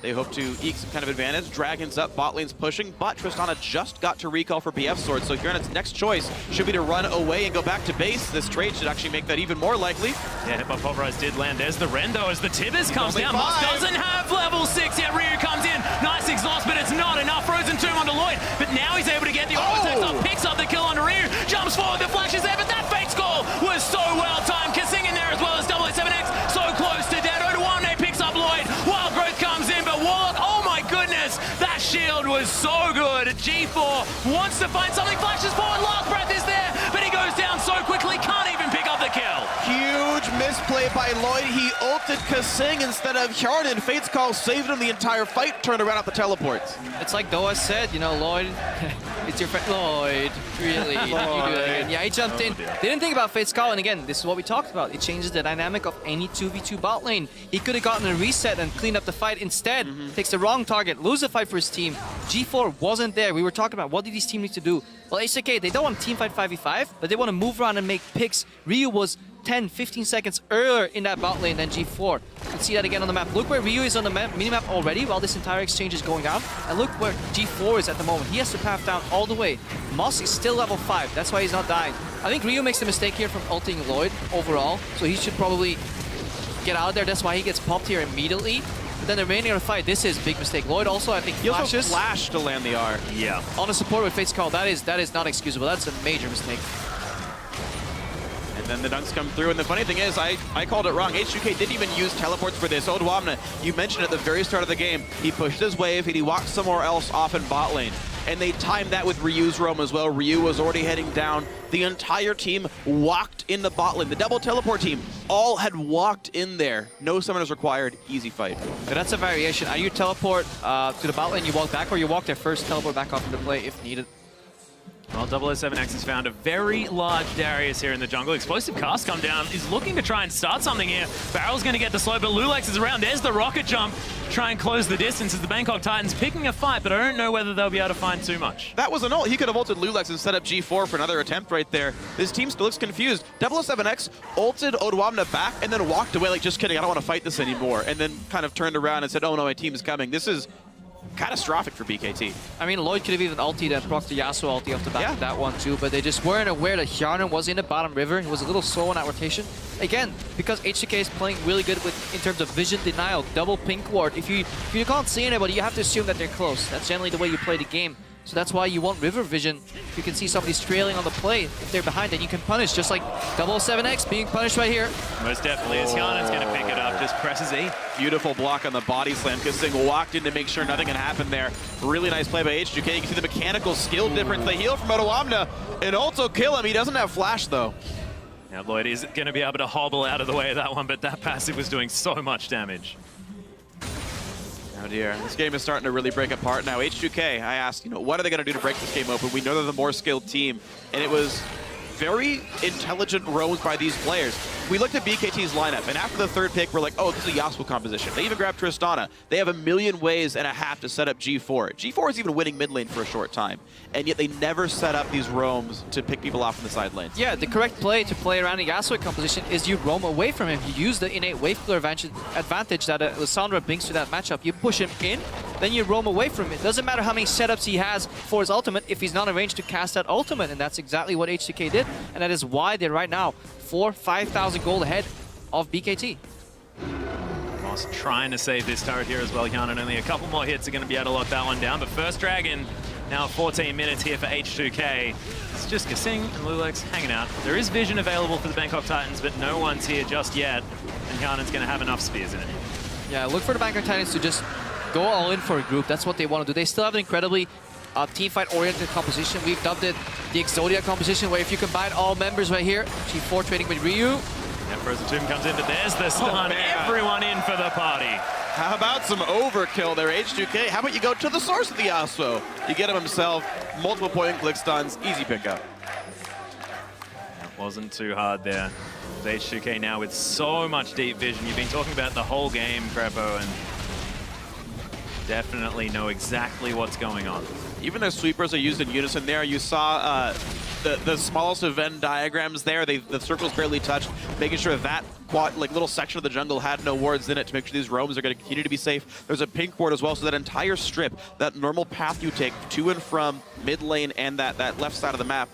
they hope to eke some kind of advantage. Dragon's up, bot lane's pushing, but Tristana just got to recall for BF Sword, so Hjarnet's next choice should be to run away and go back to base. This trade should actually make that even more likely. Yeah, Hitbuff Pulverize did land. There's the Rendo as the Tibbers comes only down. 5. Moss doesn't have level 6 yet. Ryu comes in. Nice exhaust, but it's not enough. Frozen Tomb onto Lloyd, but now he's able to get the auto off, picks up the kill onto Ryu, jumps forward, the flash is there, but that fake score was so well timed. Kasing in there as well as 007X, so close to dead. Oduamne picks up Lloyd. Wild Growth comes in, but Warlock, oh my goodness, that shield was so good. G4 wants to find something, flashes forward, last breath is there, but he goes down so quickly, can't even pick up the kill. Huge misplay by Lloyd. He ulted Kasing instead of Hjarnen. Fate's Call saved him the entire fight, turned around at the teleports. It's like Doa said, you know, Lloyd, it's your friend. Lloyd, really? Did you do that again? Yeah, he jumped in. They didn't think about Fate's Call, and again, this is what we talked about. It changes the dynamic of any 2v2 bot lane. He could have gotten a reset and cleaned up the fight. Instead, takes the wrong target, lose the fight for his team. G4 wasn't there. We were talking about what did these teams need to do. Well, H2K, they don't want to team fight 5v5, but they want to move around and make picks. Ryu was 10, 15 seconds earlier in that bot lane than G4. You can see that again on the map. Look where Ryu is on the minimap already while this entire exchange is going on. And look where G4 is at the moment. He has to path down all the way. Moss is still level 5. That's why he's not dying. I think Ryu makes the mistake here from ulting Lloyd overall. So he should probably get out of there. That's why he gets popped here immediately. But then the remaining of the fight, this is a big mistake. Lloyd also, I think, He also flashes. flashed to land the R. Yeah. On a support with Fate's Call, that is not excusable. That's a major mistake. And then the dunks come through, and the funny thing is, I called it wrong. H2K didn't even use teleports for this. Oduamne, you mentioned at the very start of the game, he pushed his wave and he walked somewhere else off in bot lane. And they timed that with Ryu's roam as well. Ryu was already heading down. The entire team walked in the bot lane. The double teleport team all had walked in there. No summoners required. Easy fight. So that's a variation. You teleport to the bot lane, you walk back, or you walk there first, teleport back off into play if needed. Well, 007X has found a very large Darius here in the jungle. Explosive cast come down. He's looking to try and start something here. Barrel's going to get the slow, but Lulex is around. There's the rocket jump. Try and close the distance as the Bangkok Titans picking a fight, but I don't know whether they'll be able to find too much. That was an ult. He could have ulted Lulex and set up G4 for another attempt right there. This team still looks confused. 007X ulted Odwamna back and then walked away like, just kidding, I don't want to fight this anymore. And then kind of turned around and said, oh no, my team is coming. This is catastrophic for BKT. I mean, Lloyd could have even ultied and procced the Yasuo ulti off the back of that one too, but they just weren't aware that Hjarnan was in the bottom river. He was a little slow on that rotation. Again, because H2k is playing really good with in terms of vision denial, double pink ward. If you can't see anybody, you have to assume that they're close. That's generally the way you play the game. So that's why you want river vision. If you can see somebody's trailing on the play, if they're behind, then you can punish, just like 007X being punished right here. Most definitely, as Hjarnan's going to pick it up, just presses E. Beautiful block on the body slam. Kissing walked in to make sure nothing can happen there. Really nice play by H2k. You can see the mechanical skill difference. The heal from Odwamna, and also kill him. He doesn't have flash though. Now Lloyd is going to be able to hobble out of the way of that one, but that passive was doing so much damage. Oh dear, this game is starting to really break apart now. H2k, I asked, what are they going to do to break this game open? We know they're the more skilled team, and it was very intelligent roams by these players. We looked at BKT's lineup, and after the third pick, we're like, oh, this is a Yasuo composition. They even grabbed Tristana. They have 1,000,000 ways and a half to set up G4. G4 is even winning mid lane for a short time, and yet they never set up these roams to pick people off from the side lanes. Yeah, the correct play to play around a Yasuo composition is you roam away from him. You use the innate wave clear advantage that Lissandra brings to that matchup. You push him in, then you roam away from it. Doesn't matter how many setups he has for his ultimate if he's not arranged to cast that ultimate, and that's exactly what H2k did, and that is why they're right now 5,000 gold ahead of BKT. Moss trying to save this turret here as well. Hjarnan, only a couple more hits are going to be able to lock that one down, but first Dragon, now 14 minutes here for H2k. It's just Kasing and Lulex hanging out. There is vision available for the Bangkok Titans, but no one's here just yet, and Hjarnan's going to have enough spears in it. Yeah, look for the Bangkok Titans to just go all in for a group. That's what they want to do. They still have an incredibly teamfight-oriented composition. We've dubbed it the Exodia composition, where if you combine all members right here, G4 trading with Ryu. Yeah, Frozen Tomb comes in, but there's the stun. Everyone in for the party. How about some overkill there, H2k? How about you go to the source of the Yasuo? You get him himself, multiple point-and-click stuns, easy pickup. That wasn't too hard there. H2k now with so much deep vision. You've been talking about the whole game, Crepo, and definitely know exactly what's going on. Even their sweepers are used in unison there. You saw the smallest of Venn diagrams there. The circles barely touched, making sure that little section of the jungle had no wards in it to make sure these roams are going to continue to be safe. There's a pink ward as well, so that entire strip, that normal path you take to and from mid lane and that left side of the map,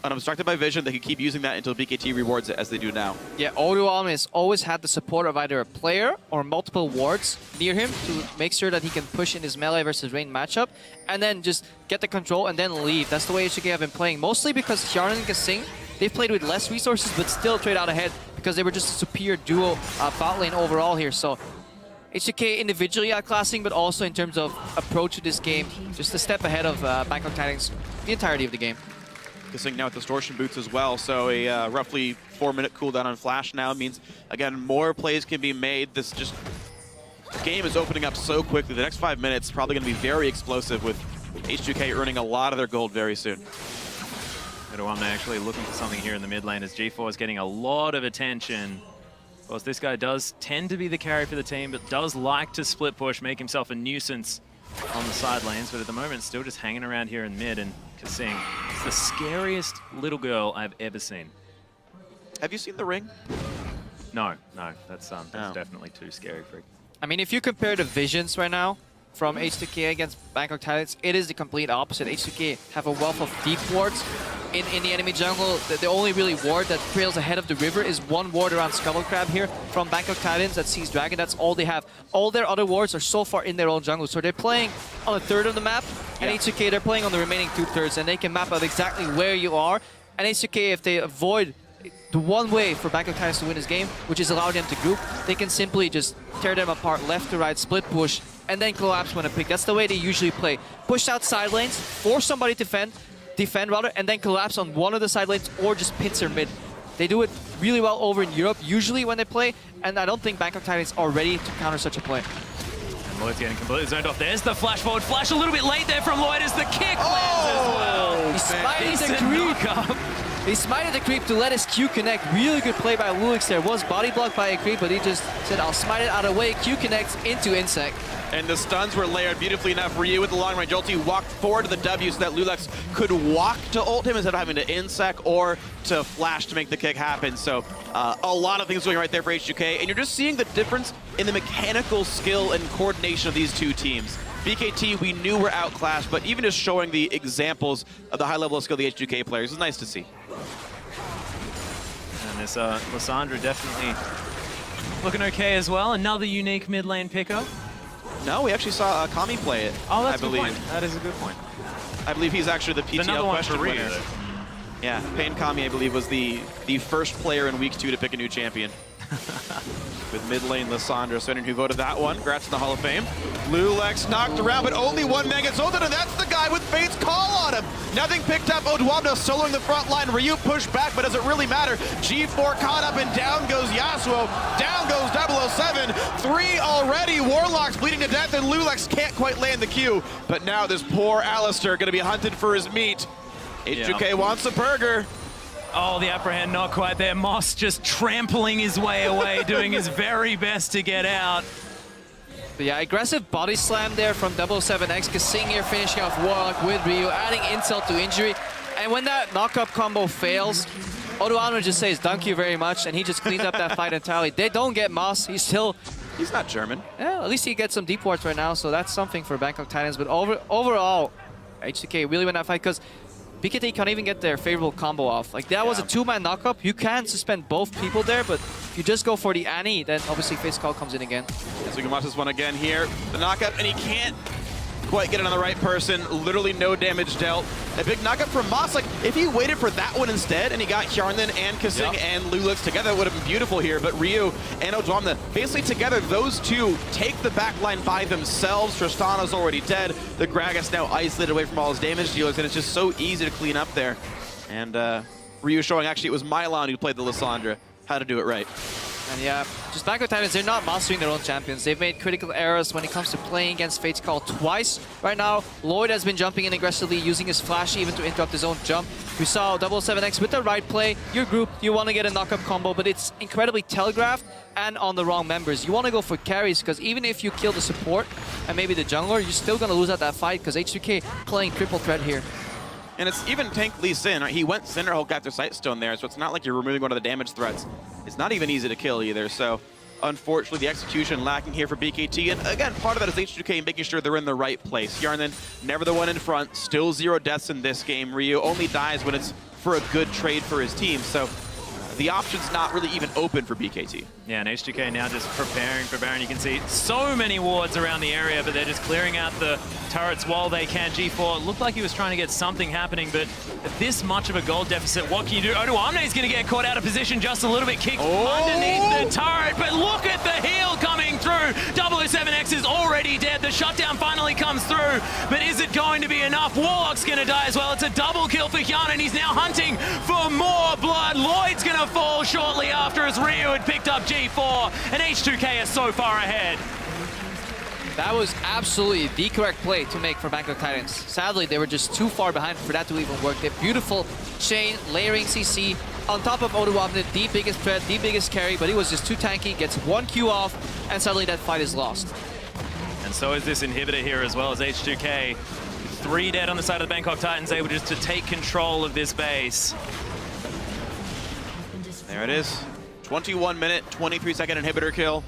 unobstructed by vision, they can keep using that until BKT rewards it as they do now. Yeah, Odwamna has always had the support of either a player or multiple wards near him to make sure that he can push in his melee versus range matchup, and then just get the control and then leave. That's the way H2k have been playing, mostly because Hjarnan and Kasing, they've played with less resources but still trade out ahead because they were just a superior duo bot lane overall here. So H2k individually outclassing, but also in terms of approach to this game, just a step ahead of Bangkok Titans the entirety of the game. Kissing now with distortion boots as well, so a roughly 4-minute cooldown on flash now means, again, more plays can be made. The game is opening up so quickly. The next 5 minutes probably going to be very explosive, with H2k earning a lot of their gold very soon. Odwamna actually looking for something here in the mid lane as G4 is getting a lot of attention. Of course, this guy does tend to be the carry for the team, but does like to split push, make himself a nuisance on the side lanes, but at the moment still just hanging around here in mid, and Kasing is the scariest little girl I've ever seen. Have you seen The Ring? No, that's definitely too scary for it. I mean, if you compare the visions right now from H2k against Bangkok Titans, it is the complete opposite. H2k have a wealth of deep wards in the enemy jungle. The only really ward that trails ahead of the river is one ward around Scuttle Crab here from Bangkok Titans that sees Dragon. That's all they have. All their other wards are so far in their own jungle. So they're playing on a third of the map, and H2k, they're playing on the remaining 2/3, and they can map out exactly where you are. And H2k, if they avoid the one way for Bangkok Titans to win this game, which is allow them to group, they can simply just tear them apart left to right, split push, and then collapse when a pick. That's the way they usually play. Push out side lanes, force somebody to defend rather, and then collapse on one of the side lanes or just pincer mid. They do it really well over in Europe, usually when they play, and I don't think Bangkok Titans are ready to counter such a play. And Lloyd's getting completely zoned off. There's the flash forward. Flash a little bit late there from Lloyd as the kick lands as well. He smited the Decent creep. knock-up. He smited the creep to let his Q connect. Really good play by Lulix there. Was body blocked by a creep, but he just said, I'll smite it out of the way. Q connects into Insect. And the stuns were layered beautifully enough. Ryu with the long range ulti walked forward to the W so that Lulix could walk to ult him instead of having to insect or to flash to make the kick happen. So a lot of things going right there for H2k. And you're just seeing the difference in the mechanical skill and coordination of these two teams. BKT, we knew were outclassed, but even just showing the examples of the high level of skill of the H2k players is nice to see. And this Lissandra definitely looking okay as well. Another unique mid lane pickup. No, we actually saw Kami play it. Oh, that's I a good believe. point. That is a good point. I believe he's actually the Another PTL one question for Ryu, winner. though. Yeah, Pain Kami, I believe, was the first player in Week 2 to pick a new champion. With mid lane Lissandra, so anyone who voted that one, congrats in the Hall of Fame. Lulix knocked around, but only one man gets ulted, and that's the guy with Fate's call on him. Nothing picked up. Odwamno soloing the front line. Ryu pushed back, but does it really matter? G4 caught up, and down goes Yasuo. Down goes 007. 3 already. Warlock's bleeding to death, and Lulix can't quite land the Q. But now this poor Alistair going to be hunted for his meat. H2k wants a burger. Oh, the upper hand not quite there. Moss just trampling his way away, doing his very best to get out. But yeah, aggressive body slam there from 7X. Kasing here finishing off Warlock with Ryu, adding insult to injury. And when that knock-up combo fails, Odoano just says, thank you very much, and he just cleans up that fight entirely. They don't get Moss. He's not German. Yeah, at least he gets some deep wards right now, so that's something for Bangkok Titans. But overall, H2k really win that fight because BKT can't even get their favorable combo off. Like, that was a two-man knock-up. You can suspend both people there, but if you just go for the Annie, then obviously Fate's Call comes in again. So we can watch this one again here. The knockup, and he can't quite get it on the right person. Literally no damage dealt. A big knockup from Moss. Like, if he waited for that one instead, and he got Hjarnan and Kasing and Lulix together, it would have been beautiful here. But Ryu and Odwamna, basically together, those two take the back line by themselves. Tristana's already dead. The Gragas now isolated away from all his damage dealers, and it's just so easy to clean up there. And Ryu showing actually it was Mylon who played the Lissandra, how to do it right. And yeah, just Bangkok Titans, they're not mastering their own champions. They've made critical errors when it comes to playing against Fate's Call twice. Right now, Lloyd has been jumping in aggressively, using his flash even to interrupt his own jump. We saw 7X with the right play. Your group, you want to get a knock-up combo, but it's incredibly telegraphed and on the wrong members. You want to go for carries, because even if you kill the support and maybe the jungler, you're still going to lose out that fight, because H2k playing triple threat here. And it's even Tank Lee Sin. Right? He went Cinderhulk after Sightstone there, so it's not like you're removing one of the damage threats. It's not even easy to kill either, so unfortunately the execution lacking here for BKT. And again, part of that is H2k making sure they're in the right place. Hjarnan, never the one in front, still 0 deaths in this game. Ryu only dies when it's for a good trade for his team, so the option's not really even open for BKT. Yeah, and H2k now just preparing for Baron. You can see so many wards around the area, but they're just clearing out the turrets while they can. G4 looked like he was trying to get something happening, but at this much of a gold deficit, what can you do? Odoamne is going to get caught out of position just a little bit, kicked underneath the turret, but look at the heal coming through. 7X is already dead. The shutdown finally comes through, but is it going to be enough? Warlock's going to die as well. It's a double kill for Hjarnan. He's now hunting for more blood. Lloyd's going to fall shortly after as Ryu had picked up G4, and H2k is so far ahead. That was absolutely the correct play to make for Bangkok Titans. Sadly, they were just too far behind for that to even work. They beautiful chain, layering CC on top of Odoamne, the biggest threat, the biggest carry, but he was just too tanky, gets 1 Q off, and suddenly that fight is lost. And so is this inhibitor here as well as H2k. 3 dead on the side of the Bangkok Titans, able just to take control of this base. There it is. 21-minute, 23-second inhibitor kill.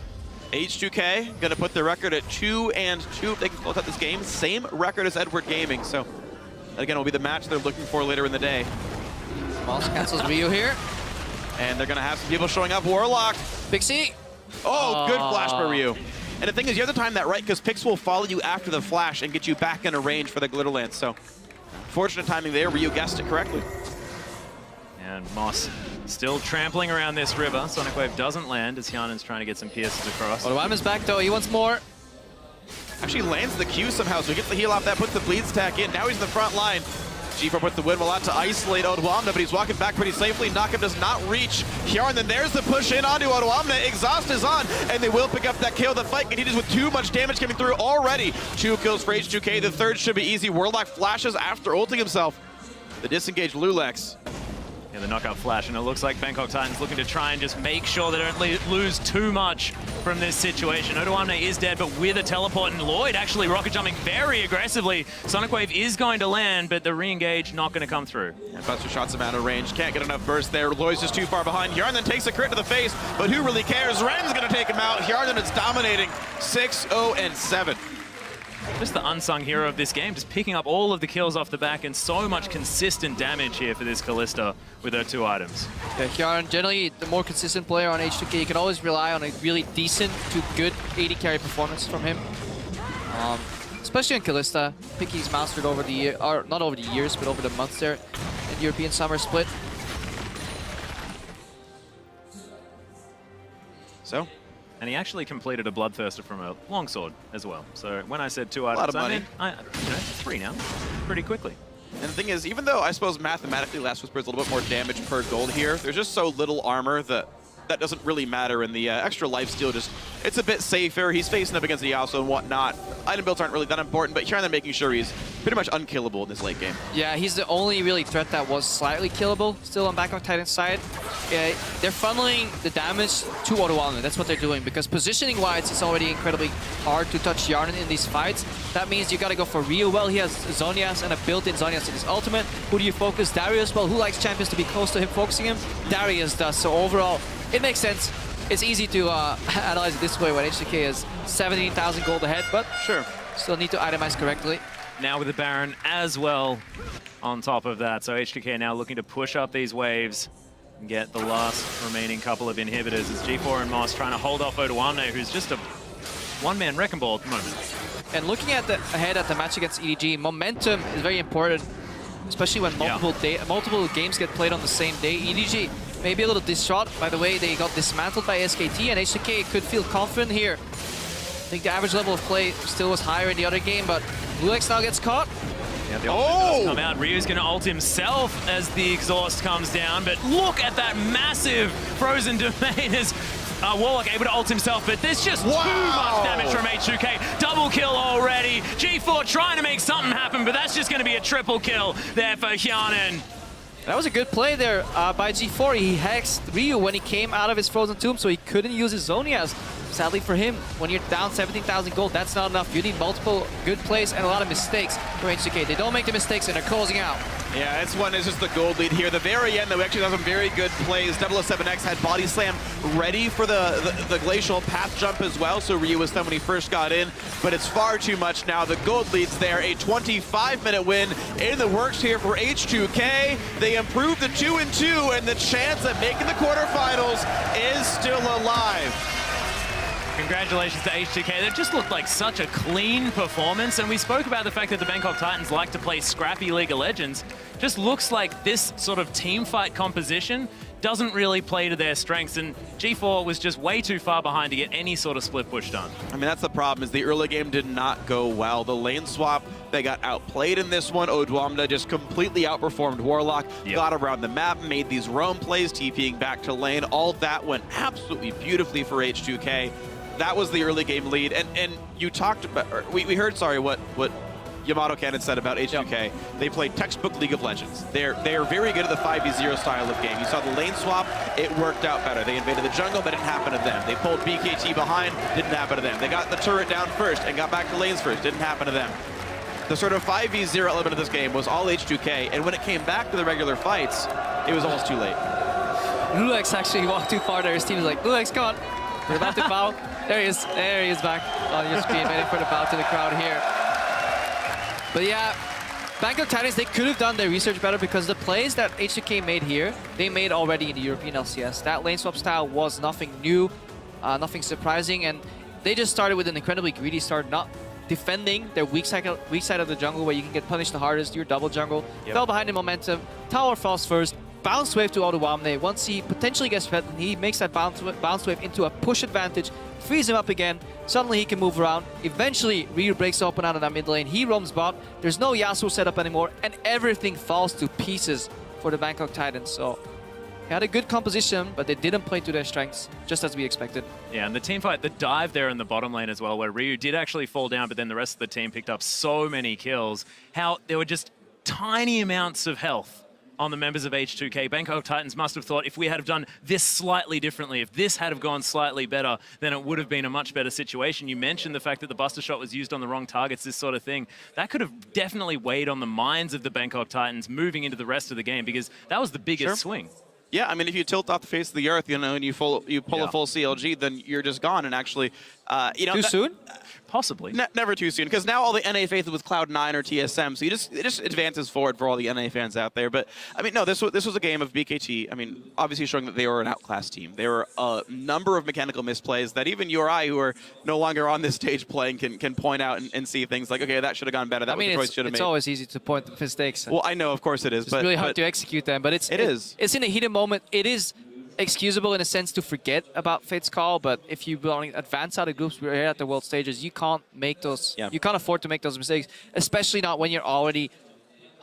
H2k going to put the record at 2-2 if they can close out this game. Same record as Edward Gaming. So, again, will be the match they're looking for later in the day. Moss cancels Ryu here. And they're going to have some people showing up. Warlock. Pixie. Oh, good flash by Ryu. And the thing is, you have to time that right, because Pix will follow you after the flash and get you back into range for the Glitter Lance. So, fortunate timing there. Ryu guessed it correctly. And Moss still trampling around this river. Sonic Wave doesn't land as Hjarnan's trying to get some pierces across. Odoamne's back though, he wants more. Actually lands the Q somehow, so he gets the heal off that, puts the bleed stack in. Now he's in the front line. G4 puts the windmill out to isolate Odwamna, but he's walking back pretty safely. Knockup does not reach Hjarn. Then there's the push in onto Odwamna. Exhaust is on, and they will pick up that kill. The fight continues with too much damage coming through already. 2 kills for H2k. The third should be easy. Warlock flashes after ulting himself. The disengaged Lulex. Yeah, the knockout flash, and it looks like Bangkok Titans looking to try and just make sure they don't lose too much from this situation. Odwamna is dead, but with a teleport, and Lloyd actually rocket jumping very aggressively. Sonic Wave is going to land, but the re-engage not going to come through. And Buster shots him out of range. Can't get enough burst there. Lloyd's just too far behind. Hjarn then takes a crit to the face, but who really cares? Ren's going to take him out. Hjarn is dominating 6-0-7. Just the unsung hero of this game, just picking up all of the kills off the back and so much consistent damage here for this Kalista with her 2 items. Yeah, Hjarn, generally the more consistent player on H2k. You can always rely on a really decent to good AD carry performance from him. Especially on Kalista. I think he's mastered over the year, or not over the years, but over the months there in European Summer Split. So, And he actually completed a Bloodthirster from a longsword as well. So when I said 2 items, lot of money. I mean, 3 now, pretty quickly. and the thing is, even though I suppose mathematically Last Whisper is a little bit more damage per gold here, there's just so little armor that doesn't really matter, and the extra lifesteal just, it's a bit safer. He's facing up against the Yasuo and whatnot. Item builds aren't really that important, but here they're making sure he's pretty much unkillable in this late game. Yeah, he's the only really threat that was slightly killable still on Bangkok Titan's side. They're funneling the damage to Odwamna. That's what they're doing, because positioning-wise, it's already incredibly hard to touch Hjarn in these fights. That means you gotta go for Ryu. Well, he has Zhonya's and a built-in Zhonya's in his ultimate. Who do you focus? Darius. Well, who likes champions to be close to him focusing him? Darius does. So overall, it makes sense. It's easy to analyze it this way when H2k is 17,000 gold ahead, but Sure. still need to itemize correctly. Now with the Baron as well on top of that. So H2k now looking to push up these waves and get the last remaining couple of inhibitors as G4 and Moss trying to hold off Odwamna, who's just a one-man wrecking ball at the moment. And looking at ahead at the match against EDG, momentum is very important, especially when multiple games get played on the same day. EDG may be a little distraught by the way they got dismantled by SKT, and H2k could feel confident here. I think the average level of play still was higher in the other game, but Lulex now gets caught. Yeah, the ult does come out. Ryu's going to ult himself as the exhaust comes down, but look at that massive frozen domain as Warlock able to ult himself, but there's just too much damage from H2k. Double kill already. G4 trying to make something happen, but that's just going to be a triple kill there for Hjarnan. That was a good play there by G4. He hexed Ryu when he came out of his frozen tomb, so he couldn't use his Zhonya's. Sadly for him, when you're down 17,000 gold, that's not enough. You need multiple good plays and a lot of mistakes for H2k. They don't make the mistakes and they're closing out. Yeah, this one is just the gold lead here. The very end, though, we actually have some very good plays. 007X had body slam ready for the glacial path jump as well, so Ryu was done when he first got in, but it's far too much now. The gold lead's there. A 25-minute win in the works here for H2k. They improved to 2-2, and the chance of making the quarterfinals is still alive. Congratulations to H2k. That just looked like such a clean performance, and we spoke about the fact that the Bangkok Titans like to play scrappy League of Legends. Just looks like this sort of team fight composition doesn't really play to their strengths, and G4 was just way too far behind to get any sort of split push done. I mean, that's the problem, is the early game did not go well. The lane swap, they got outplayed in this one. Odwamna just completely outperformed Warlock, got around the map, made these roam plays, TPing back to lane. All that went absolutely beautifully for H2k. That was the early game lead, and you talked about, we heard, sorry, what Yamato Cannon said about H2k. They played textbook League of Legends. They are very good at the 5v0 style of game. You saw the lane swap, it worked out better. They invaded the jungle, but it didn't happen to them. They pulled BKT behind, didn't happen to them. They got the turret down first and got back to lanes first, didn't happen to them. The sort of 5v0 element of this game was all H2k, and when it came back to the regular fights, it was almost too late. Lulex actually walked too far there. His team is like, Lulex, come on. We're about to bow. There he is. There he is back on your screen, waiting for the bow to the crowd here. But yeah, Bangkok Titans, they could have done their research better, because the plays that H2k made here, they made already in the European LCS. That lane swap style was nothing new, nothing surprising, and they just started with an incredibly greedy start, not defending their weak side of the jungle where you can get punished the hardest, your double jungle. Fell behind in momentum, tower falls first, bounce wave to Oduwamne. Once he potentially gets fed, he makes that bounce wave into a push advantage, frees him up again. Suddenly he can move around. Eventually, Ryu breaks open out of that mid lane. He roams bot. There's no Yasuo setup anymore, and everything falls to pieces for the Bangkok Titans. So he had a good composition, but they didn't play to their strengths, just as we expected. Yeah, and the team fight, the dive there in the bottom lane as well, where Ryu did actually fall down, but then the rest of the team picked up so many kills. How there were just tiny amounts of health on the members of H2k. Bangkok Titans must have thought if we had have done this slightly differently, if this had have gone slightly better, then it would have been a much better situation. You mentioned the fact that the Buster Shot was used on the wrong targets, this sort of thing. That could have definitely weighed on the minds of the Bangkok Titans moving into the rest of the game, because that was the biggest swing. Yeah, I mean, if you tilt off the face of the earth, you know, and you pull a full CLG, then you're just gone. And actually, you know, Too soon? Possibly. Never too soon, because now all the NA faith is with Cloud9 or TSM, so it just advances forward for all the NA fans out there. But I mean, no, this was a game of BKT. I mean, obviously showing that they were an outclassed team. There were a number of mechanical misplays that even you or I, who are no longer on this stage playing, can point out and see things like, okay, that should have gone better. That was the choice should have made. It's always easy to point the mistakes. Well, I know, of course it is, It's really hard to execute them, but it's in a heated moment. It is excusable in a sense to forget about Fate's call, but if you want to advance out of groups, we're here at the world stages, you can't make those, you can't afford to make those mistakes, especially not when you're already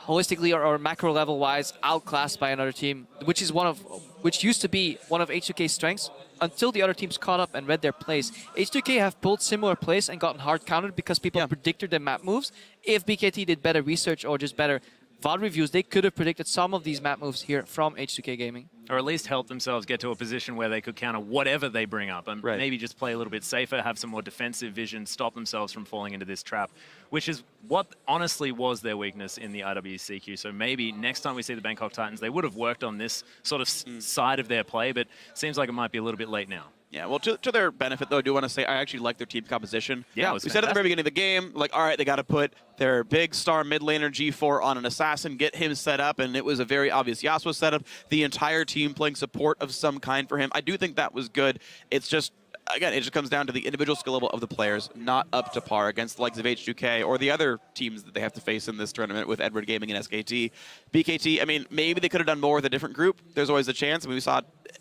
holistically or macro level wise outclassed by another team, which used to be one of H2k's strengths until the other teams caught up and read their plays. H2k have pulled similar plays and gotten hard countered because people predicted their map moves. If BKT did better research or just better VOD reviews, they could have predicted some of these map moves here from H2k Gaming. Or at least help themselves get to a position where they could counter whatever they bring up, and maybe just play a little bit safer, have some more defensive vision, stop themselves from falling into this trap, which is what honestly was their weakness in the IWCQ. So maybe next time we see the Bangkok Titans, they would have worked on this sort of side of their play, but seems like it might be a little bit late now. Yeah, well, to their benefit, though, I do want to say I actually like their team composition. Yeah, we said at the very beginning of the game, like, all right, they got to put their big star mid laner G4 on an assassin, get him set up, and it was a very obvious Yasuo setup. The entire team playing support of some kind for him. I do think that was good. It's just, again, it just comes down to the individual skill level of the players, not up to par against the likes of H2k or the other teams that they have to face in this tournament with Edward Gaming and SKT. BKT, I mean, maybe they could have done more with a different group. There's always a chance. I mean, we saw,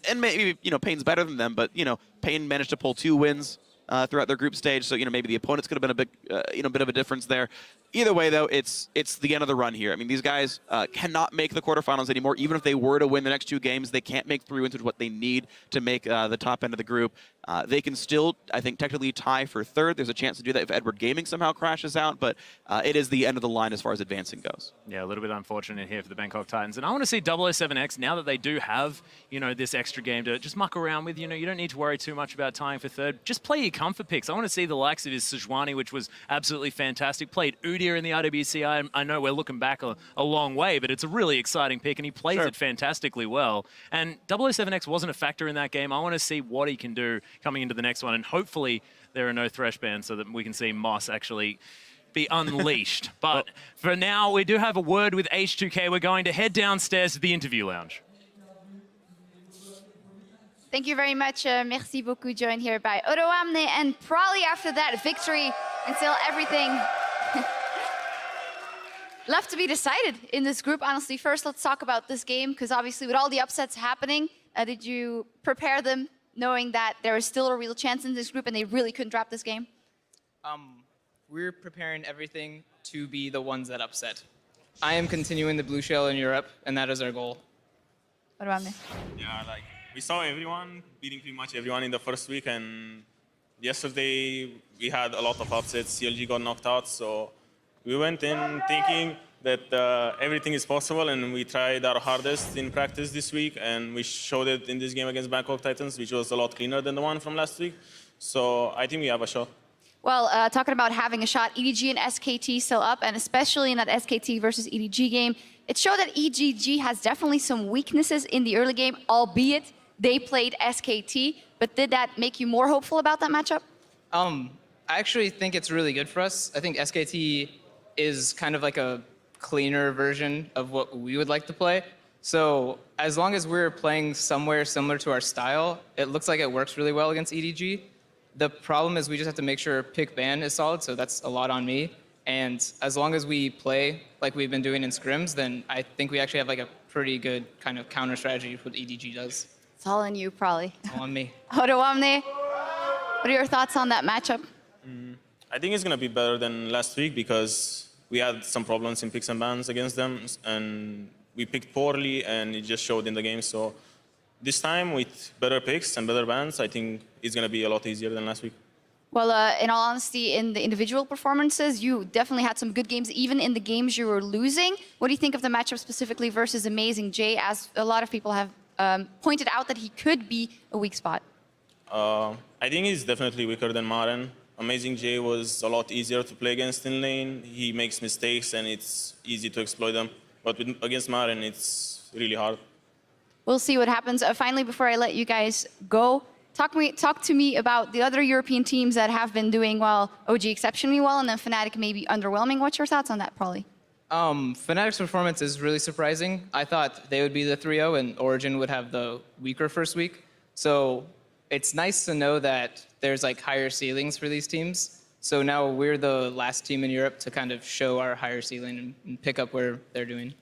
and maybe, you know, Pain's better than them, but, you know, Pain managed to pull 2 wins throughout their group stage, so, you know, maybe the opponents could have been a big, you know, bit of a difference there. Either way, though, it's the end of the run here. I mean, these guys cannot make the quarterfinals anymore. Even if they were to win the next 2 games, they can't make 3 wins, which is what they need to make the top end of the group. They can still, I think, technically tie for 3rd. There's a chance to do that if Edward Gaming somehow crashes out, but it is the end of the line as far as advancing goes. Yeah, a little bit unfortunate here for the Bangkok Titans. And I want to see 007X, now that they do have, you know, this extra game to just muck around with. You know, you don't need to worry too much about tying for 3rd. Just play your comfort picks. I want to see the likes of his Sejuani, which was absolutely fantastic. Played Udyr in the IWC. I know we're looking back a long way, but it's a really exciting pick, and he plays it fantastically well. And 007X wasn't a factor in that game. I want to see what he can do coming into the next one, and hopefully there are no thresh bans so that we can see Moss actually be unleashed. But for now, we do have a word with H2k. We're going to head downstairs to the interview lounge. Thank you very much. Merci beaucoup, joined here by Odoamne, and probably after that victory until everything left to be decided in this group. Honestly, first let's talk about this game, because obviously with all the upsets happening, did you prepare them knowing that there is still a real chance in this group and they really couldn't drop this game? We're preparing everything to be the ones that upset. I am continuing the blue shell in Europe, and that is our goal. Odoamne. Yeah, like we saw everyone beating pretty much everyone in the first week, and yesterday we had a lot of upsets. CLG got knocked out, so we went in thinking that everything is possible, and we tried our hardest in practice this week, and we showed it in this game against Bangkok Titans, which was a lot cleaner than the one from last week. So I think we have a shot. Well, talking about having a shot, EDG and SKT still up, and especially in that SKT versus EDG game, it showed that EDG has definitely some weaknesses in the early game, albeit they played SKT. But did that make you more hopeful about that matchup? I actually think it's really good for us. I think SKT is kind of like a cleaner version of what we would like to play. So as long as we're playing somewhere similar to our style, it looks like it works really well against EDG. The problem is we just have to make sure pick ban is solid, so that's a lot on me. And as long as we play like we've been doing in scrims, then I think we actually have like a pretty good kind of counter strategy what EDG does. It's all on you, probably. It's all on me. Hodawamne, what are your thoughts on that matchup? I think it's going to be better than last week because we had some problems in picks and bans against them, and we picked poorly, and it just showed in the game. So this time, with better picks and better bans, I think it's going to be a lot easier than last week. Well, in all honesty, in the individual performances, you definitely had some good games, even in the games you were losing. What do you think of the matchup specifically versus Amazing J, as a lot of people have pointed out that he could be a weak spot? I think he's definitely weaker than Maren. Amazing J was a lot easier to play against in lane. He makes mistakes, and it's easy to exploit them. But against Maren, it's really hard. We'll see what happens. Finally, before I let you guys go, talk to me about the other European teams that have been doing well, OG exceptionally well, and then Fnatic maybe underwhelming. What's your thoughts on that, Probably? Fnatic's performance is really surprising. I thought they would be the 3-0 and Origin would have the weaker first week. So it's nice to know that there's like higher ceilings for these teams. So now we're the last team in Europe to kind of show our higher ceiling and pick up where they're doing.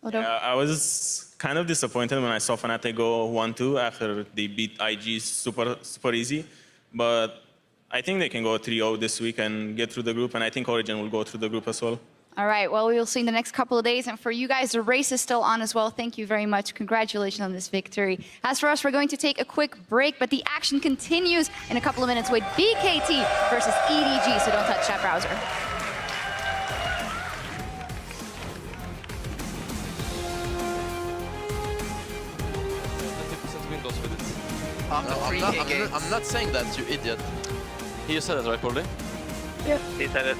Yeah, I was kind of disappointed when I saw Fnatic go 1-2 after they beat IG super easy. But I think they can go 3-0 this week and get through the group, and I think Origin will go through the group as well. All right, well, we will see in the next couple of days. And for you guys, the race is still on as well. Thank you very much. Congratulations on this victory. As for us, we're going to take a quick break, but the action continues in a couple of minutes with BKT versus EDG, so don't touch that browser. I'm not saying that, you idiot. He said it, right, probably? Yep. He said it.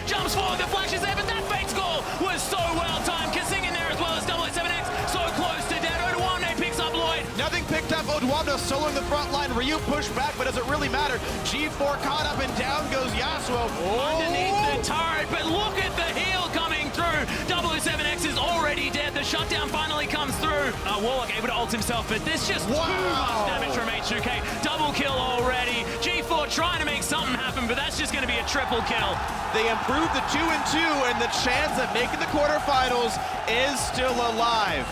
Jumps forward, the flash is there, but that fake score was so well timed. Kissing in there as well as H2k, so close to dead. Oduwamne picks up Lloyd. Nothing picked up. Oduwamne soloing the front line. Ryu pushed back, but does it really matter? G4 caught up and down goes Yasuo. Underneath the turret, but look at the heal coming through. H2k is already dead. The shutdown finally comes through. Warlock able to ult himself, but there's just too much damage from H2k. Double kill already. G4 trying to make something happen, but that's just going to be a triple kill. They improved the 2-2, and the chance of making the quarterfinals is still alive.